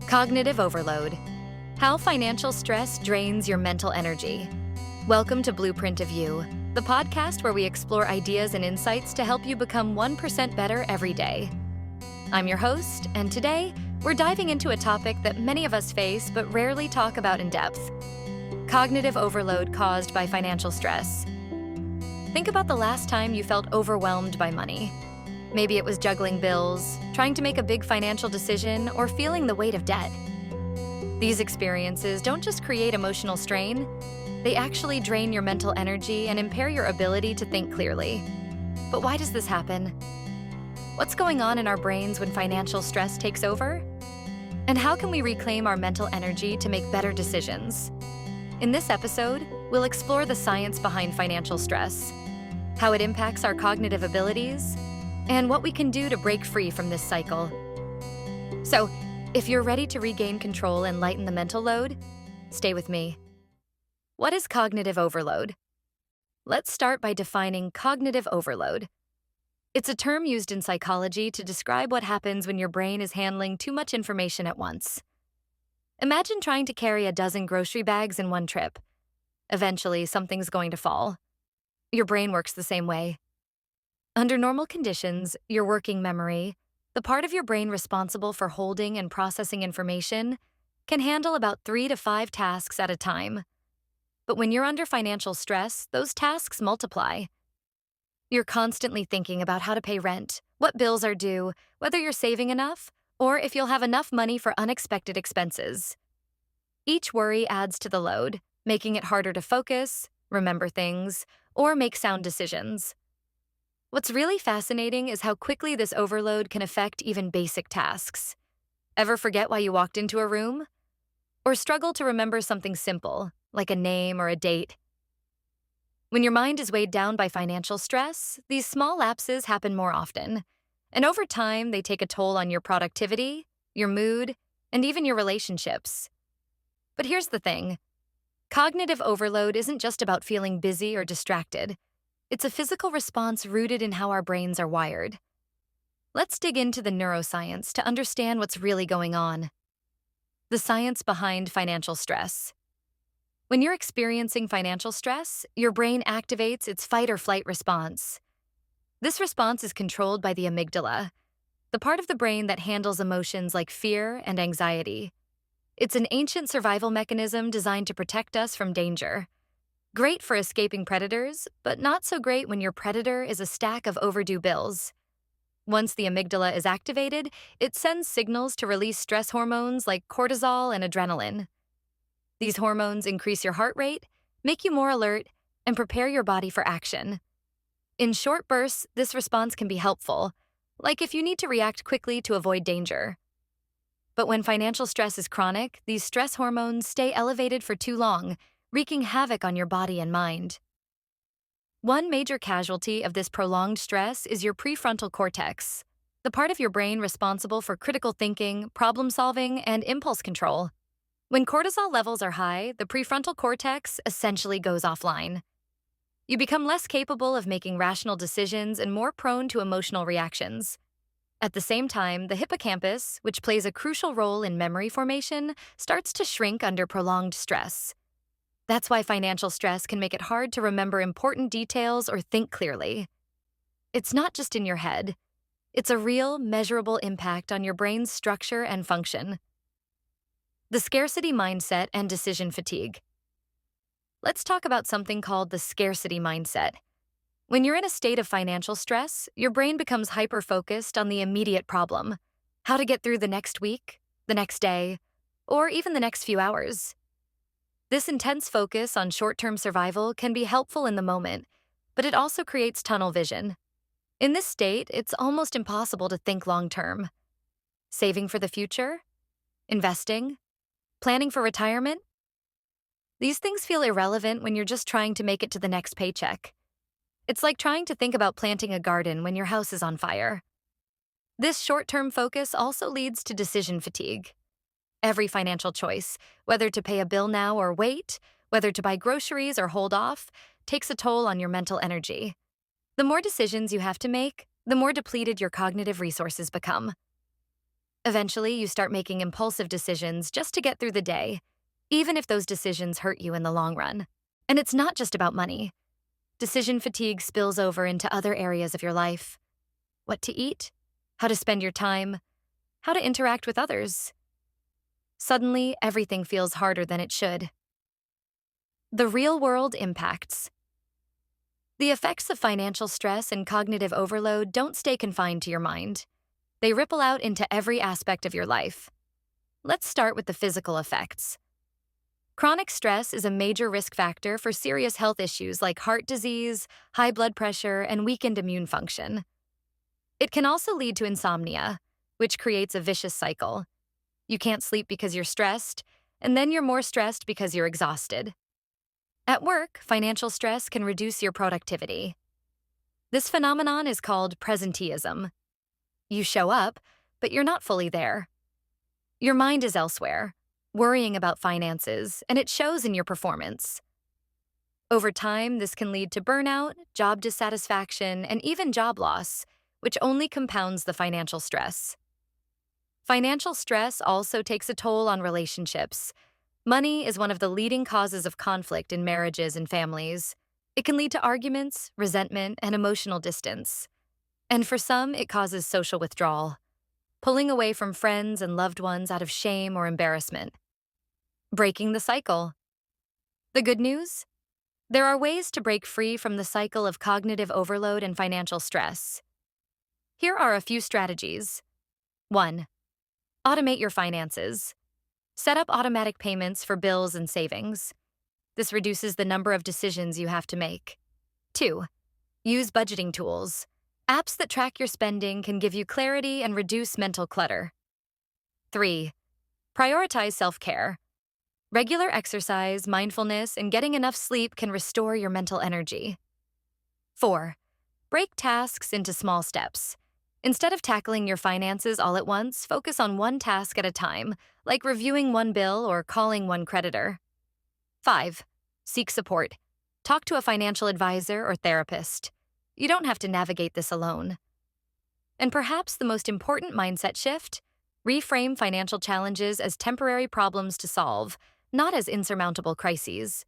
Cognitive overload. How financial stress drains your mental energy. Welcome to Blueprint of You, the podcast where we explore ideas and insights to help you become 1% better every day. I'm your host, and today we're diving into a topic that many of us face but rarely talk about in depth: cognitive overload caused by financial stress. Think about the last time you felt overwhelmed by money. Maybe it was juggling bills, trying to make a big financial decision, or feeling the weight of debt. These experiences don't just create emotional strain, they actually drain your mental energy and impair your ability to think clearly. But why does this happen? What's going on in our brains when financial stress takes over? And how can we reclaim our mental energy to make better decisions? In this episode, we'll explore the science behind financial stress, how it impacts our cognitive abilities, and what we can do to break free from this cycle. So, if you're ready to regain control and lighten the mental load, stay with me. What is cognitive overload? Let's start by defining cognitive overload. It's a term used in psychology to describe what happens when your brain is handling too much information at once. Imagine trying to carry a dozen grocery bags in one trip. Eventually, something's going to fall. Your brain works the same way. Under normal conditions, your working memory, the part of your brain responsible for holding and processing information, can handle about 3 to 5 tasks at a time. But when you're under financial stress, those tasks multiply. You're constantly thinking about how to pay rent, what bills are due, whether you're saving enough, or if you'll have enough money for unexpected expenses. Each worry adds to the load, making it harder to focus, remember things, or make sound decisions. What's really fascinating is how quickly this overload can affect even basic tasks. Ever forget why you walked into a room? Or struggle to remember something simple, like a name or a date? When your mind is weighed down by financial stress, these small lapses happen more often. And over time, they take a toll on your productivity, your mood, and even your relationships. But here's the thing. Cognitive overload isn't just about feeling busy or distracted. It's a physical response rooted in how our brains are wired. Let's dig into the neuroscience to understand what's really going on. The science behind financial stress. When you're experiencing financial stress, your brain activates its fight or flight response. This response is controlled by the amygdala, the part of the brain that handles emotions like fear and anxiety. It's an ancient survival mechanism designed to protect us from danger. Great for escaping predators, but not so great when your predator is a stack of overdue bills. Once the amygdala is activated, it sends signals to release stress hormones like cortisol and adrenaline. These hormones increase your heart rate, make you more alert, and prepare your body for action. In short bursts, this response can be helpful, like if you need to react quickly to avoid danger. But when financial stress is chronic, these stress hormones stay elevated for too long, wreaking havoc on your body and mind. One major casualty of this prolonged stress is your prefrontal cortex, the part of your brain responsible for critical thinking, problem-solving, and impulse control. When cortisol levels are high, the prefrontal cortex essentially goes offline. You become less capable of making rational decisions and more prone to emotional reactions. At the same time, the hippocampus, which plays a crucial role in memory formation, starts to shrink under prolonged stress. That's why financial stress can make it hard to remember important details or think clearly. It's not just in your head. It's a real, measurable impact on your brain's structure and function. The scarcity mindset and decision fatigue. Let's talk about something called the scarcity mindset. When you're in a state of financial stress, your brain becomes hyper-focused on the immediate problem: how to get through the next week, the next day, or even the next few hours. This intense focus on short-term survival can be helpful in the moment, but it also creates tunnel vision. In this state, it's almost impossible to think long-term. Saving for the future? Investing? Planning for retirement? These things feel irrelevant when you're just trying to make it to the next paycheck. It's like trying to think about planting a garden when your house is on fire. This short-term focus also leads to decision fatigue. Every financial choice, whether to pay a bill now or wait, whether to buy groceries or hold off, takes a toll on your mental energy. The more decisions you have to make, the more depleted your cognitive resources become. Eventually, you start making impulsive decisions just to get through the day, even if those decisions hurt you in the long run. And it's not just about money. Decision fatigue spills over into other areas of your life: what to eat, how to spend your time, how to interact with others. Suddenly, everything feels harder than it should. The real-world impacts. The effects of financial stress and cognitive overload don't stay confined to your mind. They ripple out into every aspect of your life. Let's start with the physical effects. Chronic stress is a major risk factor for serious health issues like heart disease, high blood pressure, and weakened immune function. It can also lead to insomnia, which creates a vicious cycle. You can't sleep because you're stressed, and then you're more stressed because you're exhausted. At work, financial stress can reduce your productivity. This phenomenon is called presenteeism. You show up, but you're not fully there. Your mind is elsewhere, worrying about finances, and it shows in your performance. Over time, this can lead to burnout, job dissatisfaction, and even job loss, which only compounds the financial stress. Financial stress also takes a toll on relationships. Money is one of the leading causes of conflict in marriages and families. It can lead to arguments, resentment, and emotional distance. And for some, it causes social withdrawal, pulling away from friends and loved ones out of shame or embarrassment. Breaking the cycle. The good news? There are ways to break free from the cycle of cognitive overload and financial stress. Here are a few strategies. 1. Automate your finances. Set up automatic payments for bills and savings. This reduces the number of decisions you have to make. 2. Use budgeting tools. Apps that track your spending can give you clarity and reduce mental clutter. 3. Prioritize self-care. Regular exercise, mindfulness, and getting enough sleep can restore your mental energy. 4. Break tasks into small steps. Instead of tackling your finances all at once, focus on one task at a time, like reviewing one bill or calling one creditor. 5. Seek support. Talk to a financial advisor or therapist. You don't have to navigate this alone. And perhaps the most important mindset shift: reframe financial challenges as temporary problems to solve, not as insurmountable crises.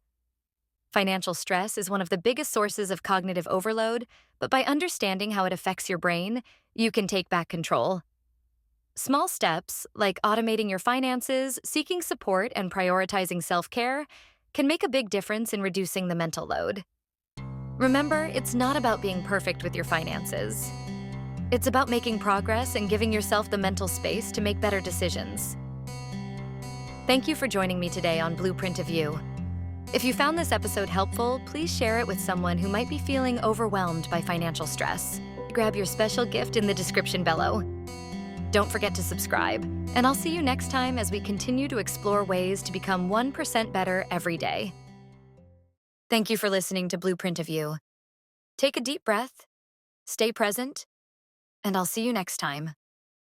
Financial stress is one of the biggest sources of cognitive overload, but by understanding how it affects your brain, you can take back control. Small steps, like automating your finances, seeking support, and prioritizing self-care, can make a big difference in reducing the mental load. Remember, it's not about being perfect with your finances. It's about making progress and giving yourself the mental space to make better decisions. Thank you for joining me today on Blueprint of You. If you found this episode helpful, please share it with someone who might be feeling overwhelmed by financial stress. Grab your special gift in the description below. Don't forget to subscribe, and I'll see you next time as we continue to explore ways to become 1% better every day. Thank you for listening to Blueprint of You. Take a deep breath, stay present, and I'll see you next time.